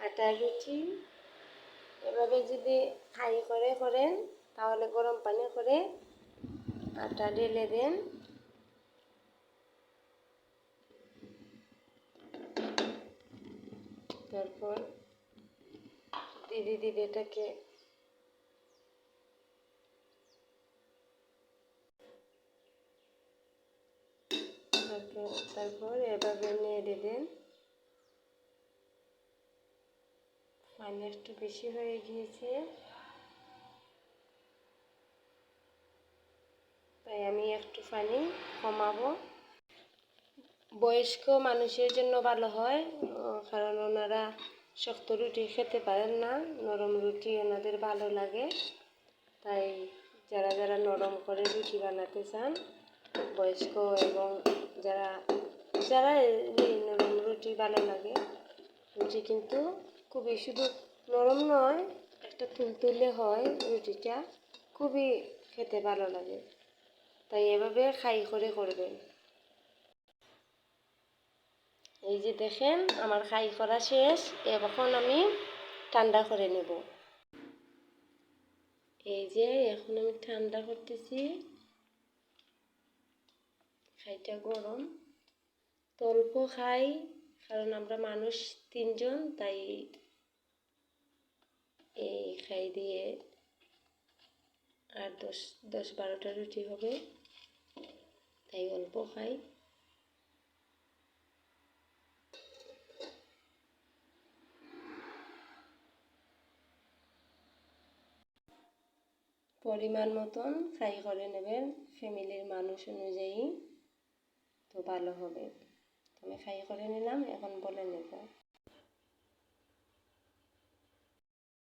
আটার রুটি এভাবে যদি খাই করে করেন তাহলে গরম পানি করে আটা ঢেলে দেন। তারপর ধীরে ধীরে এটাকে তারপর এভাবে নেড়ে দেন। পানি একটু বেশি হয়ে গিয়েছে, তাই আমি একটু পানি কমাবো। বয়স্ক মানুষের জন্য ভালো হয়, কারণ ওনারা শক্ত রুটি খেতে পারেন না, নরম রুটি ওনাদের ভালো লাগে। তাই যারা যারা নরম করে রুটি বানাতে চান, বয়স্ক এবং যারা যারা নরম রুটি ভালো লাগে, রুটি কিন্তু খুবই শুধু নরম নয়, একটা তুলতুলে হয় রুটিটা, খুবই খেতে ভালো লাগে। তাই এভাবে খাই করে করবেন। এই যে দেখেন আমার খাই করা শেষ, এখন আমি ঠান্ডা করে নেব। এই যে এখন আমি ঠান্ডা করতেছি। খাইটা গরম, তো অল্প খাই, কারণ আমরা মানুষ 3 জন, তাই এই খাই দিয়ে আর 10-12টা রুটি হবে, তাই অল্প খাই। পরিমাণ মতন ফ্রাই করে নেবেন, ফ্যামিলির মানুষ অনুযায়ী, তো ভালো হবে। আমি ফ্রাই করে নিলাম, এখন বলে নেব।